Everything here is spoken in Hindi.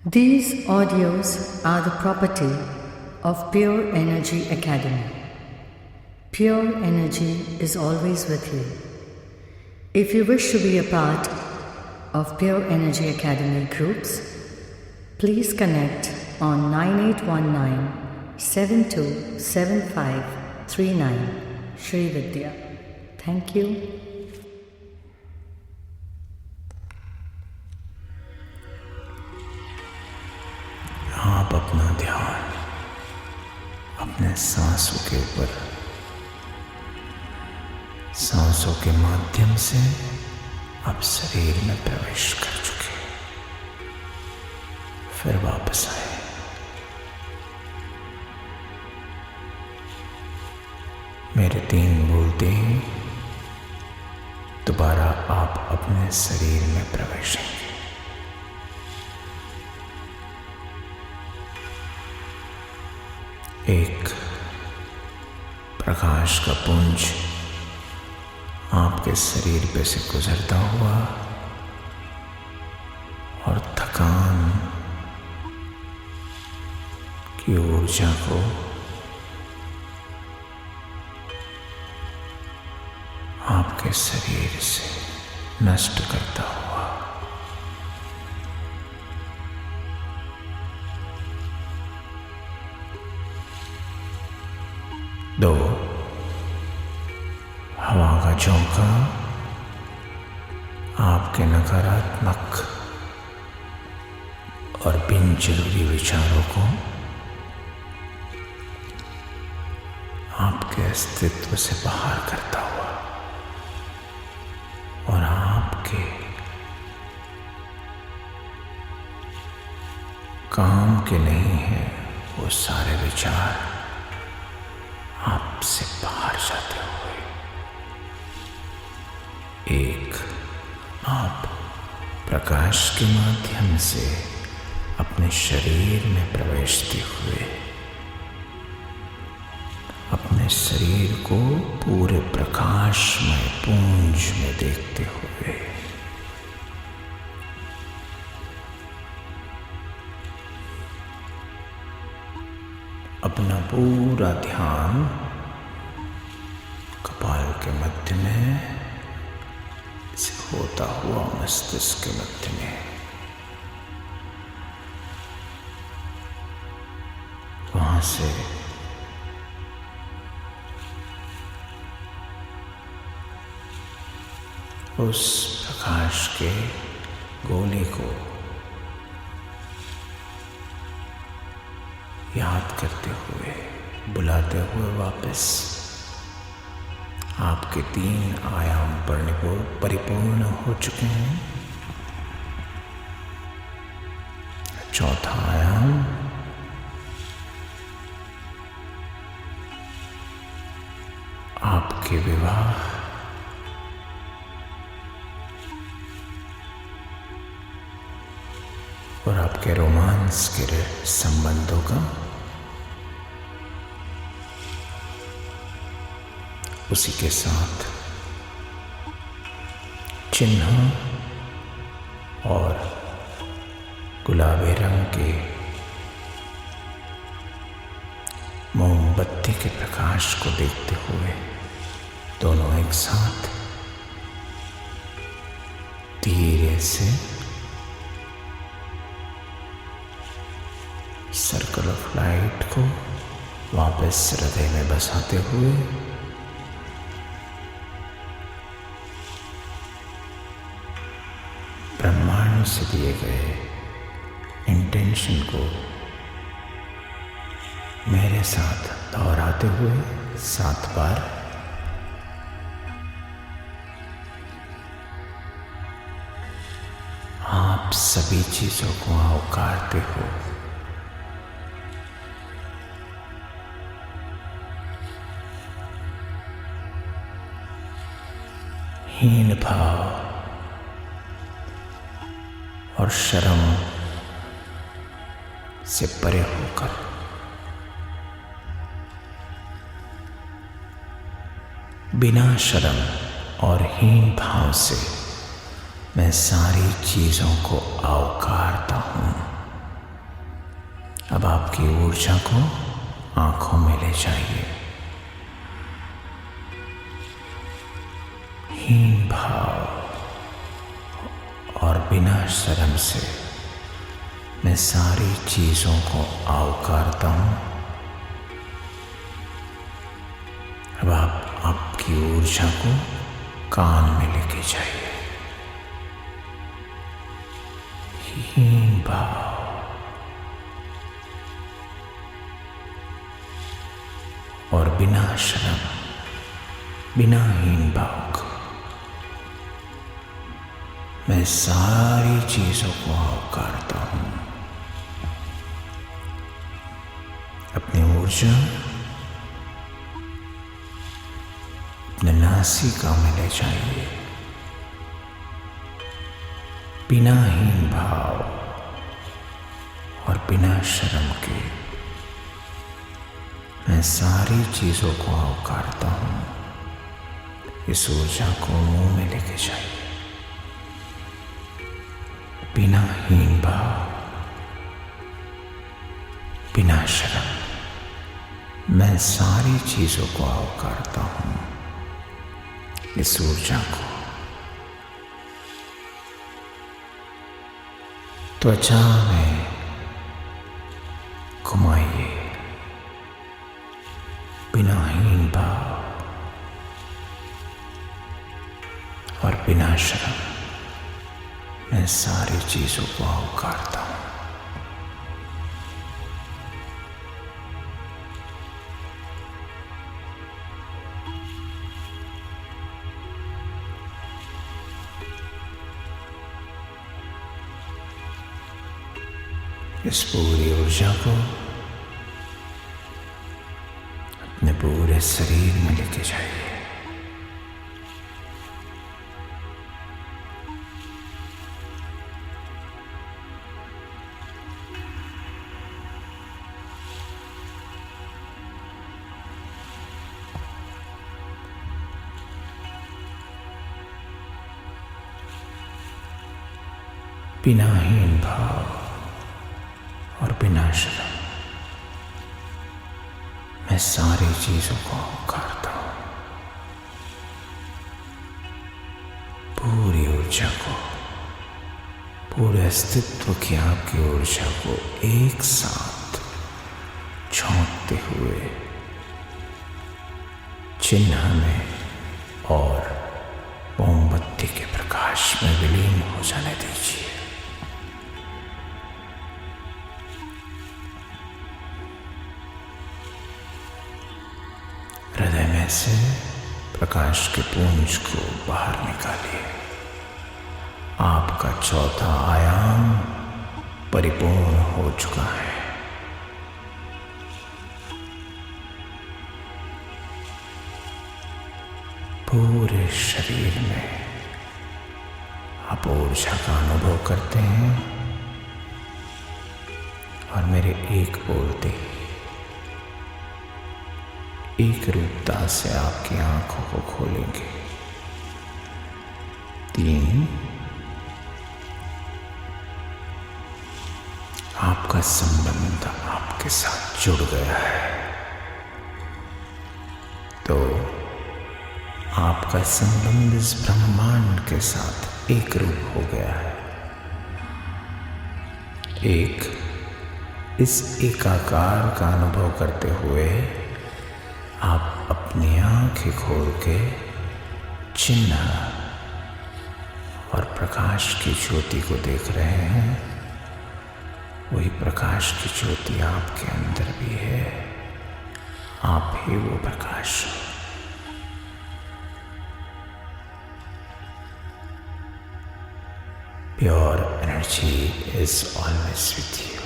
These audios are the property of Pure Energy Academy. Pure Energy is always with you. If you wish to be a part of Pure Energy Academy groups, please connect on 9819 727539 Shri Vidya. Thank you. आप अपना ध्यान अपने सांसों के ऊपर, सांसों के माध्यम से आप शरीर में प्रवेश कर चुके, फिर वापस आए। मेरे 3 बोलते ही दोबारा आप अपने शरीर में प्रवेश करें। एक प्रकाश का पुंज आपके शरीर पे से गुजरता हुआ और थकान की ऊर्जा को आपके शरीर से नष्ट करता हुआ 2 हवा का झोंका आपके नकारात्मक और बिन जरूरी विचारों को आपके अस्तित्व से बाहर करता हुआ और आपके काम के नहीं है वो सारे विचार आपसे बाहर जाते हुए। एक आप प्रकाश के माध्यम से अपने शरीर में प्रवेशते हुए अपने शरीर को पूरे प्रकाशमय पुंज में देखते हुए अपना पूरा ध्यान कपाल के मध्य में से होता हुआ मस्तिष्क के मध्य में, वहां से उस प्रकाश के गोले को याद करते हुए, बुलाते हुए वापस आपके 3 आयाम परिपूर्ण हो चुके हैं। 4था आयाम आपके विवाह और आपके रोमांस के संबंधों का, उसी के साथ चिन्ह और गुलाबी रंग के मोमबत्ती के प्रकाश को देखते हुए दोनों एक साथ धीरे से सर्कल ऑफ लाइट को वापस हृदय में बसाते हुए ब्रह्मांड से दिए गए इंटेंशन को मेरे साथ दोहराते हुए 7 बार आप सभी चीजों को आवकारते हो। हीन भाव और शर्म से परे होकर बिना शर्म और हीन भाव से मैं सारी चीजों को आवकारता हूं। अब आपकी ऊर्जा को आंखों में ले जाइए। हीन भाव और बिना शर्म से मैं सारी चीजों को आवकारता हूं। अब आप आपकी ऊर्जा को कान में लेके जाइए। हीन भाव और बिना शर्म, बिना हीन भाव को मैं सारी चीजों को आवकारता हूं। अपनी ऊर्जा अपने नासिका में ले जाइए। बिना हीन भाव और बिना शर्म के मैं सारी चीजों को आवकारता हूं। इस ऊर्जा को मुंह में लेके जाइए। बिना हीन भाव, बिना शर्म मैं सारी चीजों को आवकारता हूं। इस ऊर्जा को त्वचा में घुमाइए। बिना हीन भाव और बिना शर्म मैं सारी चीजों को आवकारता हूं। इस पूरी ऊर्जा को अपने पूरे शरीर में लेके जाइए। बिना हीन भाव और बिना शर्म मैं सारी चीजों को आवकारता हूं। पूरी ऊर्जा को, पूरे अस्तित्व की आपकी ऊर्जा को एक साथ झोंकते हुए चिन्ह में और मोमबत्ती के प्रकाश में विलीन हो जाने दीजिए। हृदय में से प्रकाश के पुंज को बाहर निकालिए। आपका चौथा आयाम परिपूर्ण हो चुका है। पूरे शरीर में आप ऊर्जा का अनुभव करते हैं और मेरे एक बोलते ही एक रूपता से आपकी आंखों को खोलेंगे। 3 आपका संबंध आपके साथ जुड़ गया है। 2 आपका संबंध इस ब्रह्मांड के साथ एक रूप हो गया है। 1 इस एकाकार का अनुभव करते हुए आप अपनी आंखें खोल के चिन्ह और प्रकाश की ज्योति को देख रहे हैं। वही प्रकाश की ज्योति आपके अंदर भी है। आप ही वो प्रकाश हो। Pure energy is always with you.